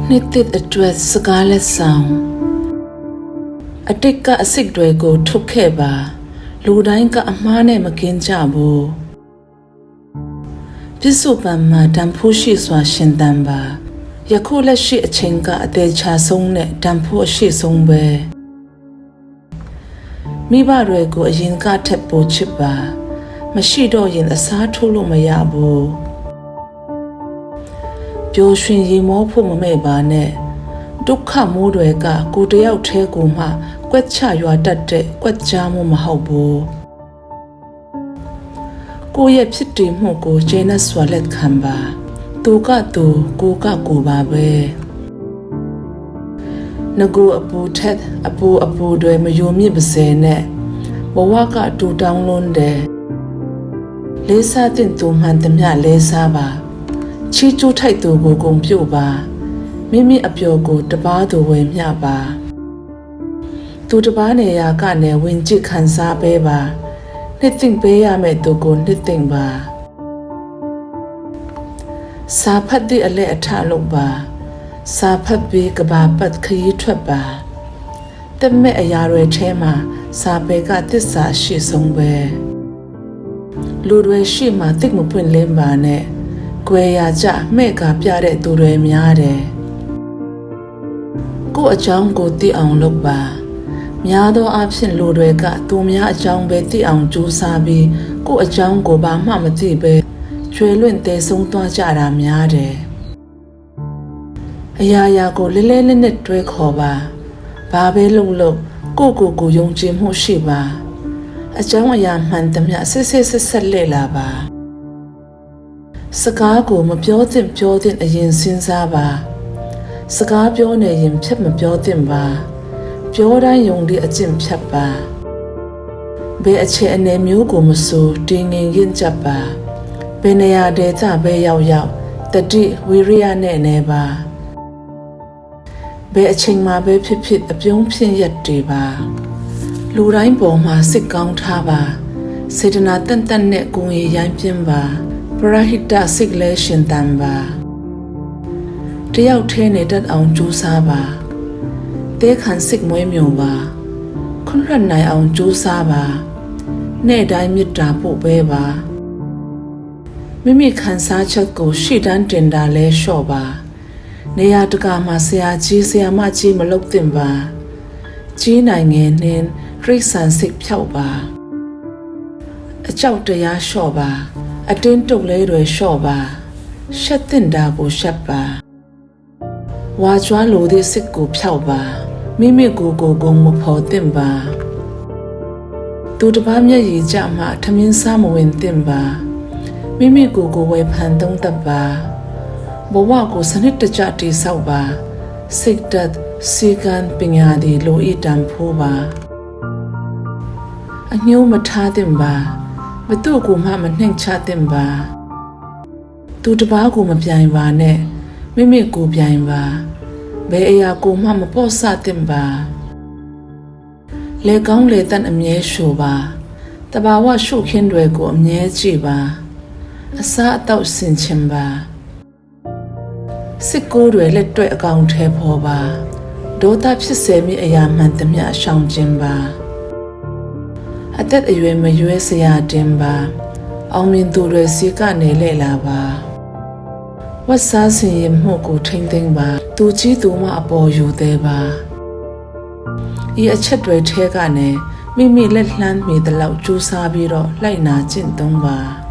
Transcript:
နှစ်သစ်အတွက်စကားလက်ဆောင်အတိတ်ကအစစ်တွေကိုထုတ်ခဲ့ပါလူတိုင်းကအမှားနဲ့မကင်းကြဘူးပြစ္ဆုတ်ပံမှာတန်ဖိုးရှိစွာရှင်သန်ပါယခုလက်ရှိအချိန်ကအသေးချာဆုံးနဲ့တန်ဖိုးအရှိဆုံးပဲမိဘတွေကိုအရင်ကထက်ပိုချစ်ပါမရှိတော့ရင်အစားထိုးလို့မရဘူးပျော်ရွှင်ရေမောဖို့မမဲ့ပါနဲ့ဒုက္ခမိုးတွေကကိုတယောက်တည်းကိုမှကွက်ချရွာတတ်တဲ့ကွက်ကြားမှုမဟုတ်ဘူးကိုရဲ့ဖြစ်တည်မှုကိုကျေနပ်စွာလက်ခံပါသူကသူကိုကကိုပါပဲငကိုအပူထက်အပူတွေမယုံမြင့်ပါစေနဲ့ဘဝကတူတောင်းလွန်းတယ်လေးစားတဲ့သူမှန်သမျှလေးစားပါချီးကျူးထိုက်သူကိုဂုဏ်ပြုပါမိမိအပျော်ကိုတပားသူဝယ်မျှပါသူတပားနေရာကနေဝင်ကြည့်ခံစားပေးပါနှစ်သိမ့်ပေးရမယ့်သူကိုနှစ်သိမ့်ပါစာဖတ်တဲ့အလက်အထလုပ်ပါစာဖတ်ပြီးကဘာပတ်ခရီးထွက်ပါတမဲ့အရာတွေထဲမှာစာပေကသစ္စာရှိဆုံးပဲလူတွေရှိမှသိမပွင့်လင်းပါနဲ့ကွယ်ရာကြမဲ့ကပြတဲ့သူတွေများတယ်ကို့အကြောင်းကိုသိအောင်လုပ်ပါများသောအားဖြင့်လူတွေကသူများအကြောင်းပဲသိအောင်ကြိုးစားပြီးကို့အကြောင်းကိုဘာမှမသိပဲကျွေလွင့်တဲဆုံးသွားကြတာများတယ်အရာကိုလဲလဲနဲ့နဲ့တွဲခေါ်ပါဘာပဲလုပ်ကိုယုံကြည်မှုရှိပါအကြောင်းအရာမှန်သမျှဆက်လက်လာပါစကားကိုမပြောသင့်အရင်စဉ်းစားပါစကားပြောနေရင်ဖြတ်မပြောသင့်ပါပြောတိုင်းယုံဒီအကျင့်ဖြတ်ပါဘယ်အခြေအနေမျိုးကိုမဆိုတင်းငင်ရင်ကြပါဘယ်နေရာဒေသပဲရောက်တတိဝိရိယနဲ့နေပါဘယ်အချိန်မှာပဲဖြစ်အပြုံးဖြင့်ရက်တည်ပါလူတိုင်းပေါ်မှာစစ်ကောင်းထားပါစေတနာတန်နဲ့ကိုယ်ရည်ရိုင်းပြင်းပါပရဟိတစိတ်လဲရှင်တန်ပါတယောက်ထဲနေတတ်အောင်ကြိုးစားပါတဲခံစိတ်မွေးမြုံပါခွန်းရနိုင်အောင်ကြိုးစားပါနေ့တိုင်းမေတ္တာပို့ပေးပါမိမိခံစားချက်ကိုရှေ့တန်းတင်တာလဲလျှော့ပါနေရာတကာမှာဆရာကြီးဆရာမကြီးမလုပ်သင့်ပါကြီးနိုင်ငယ်နှင်းရိတ်ဆန်စိတ်ဖြောက်ပါအကြောက်တရားလျှော့ပါအတင်းတုပ်လေးတွေလျှော့ပါရှက်တင်တာကိုရှက်ပါဝါကြွားလိုတဲ့စိတ်ကိုဖြောက်ပါမိမိကိုယ်ကိုမဖော်သင့်ပါသူတစ်ပါးမျက်ရည်ကျမှထမင်းစားမဝင်သင့်ပါမိမိကိုယ်ဝေဖန်သုံးသပ်ပါဘဝကိုစနစ်တကျတည်ဆောက်ပါစိတ်ဓာတ်စီကံပညာဒီလိုဤတန်ဖိုးပါအညှိုးမထားသင့်ပါဘသူ့ကိုမှမနှိမ်ချသင့်ပါသူတစ်ပါးကိုမပြိုင်ပါနဲ့မိမိကိုပြိုင်ပါဘယ်အရာကိုမှမပေါ့ဆသင့်ပါလေကောင်းလေတန်အမြဲရှို့ပါတဘာဝရှုခင်းတွေကိုအမြဲကြည့်ပါအစားအသောက်ဆင်ခြင်ပါစစ်ကိုယ်တွေလက်တွေ့အကောင်ထဲပေါ်ပါဒေါသဖြစ်စေမိအရာမှန်သမျှရှောင်ခြင်းပါအသက်အရွယ်မရွေးစရာတင်ပါအောင်မြင်သူတွေစီကနေလဲလာပါဝတ်စားစင်ရမှုကိုထိမ့်သိမ့်ပါသူကြီးသူမအပေါ်ယူသေးပါဤအချက်တွေထဲကနေမိမိလက်လှမ်းမိတဲ့လောက်ကြိုးစားပြီးတော့လိုက်နာကျင့်သုံးပါ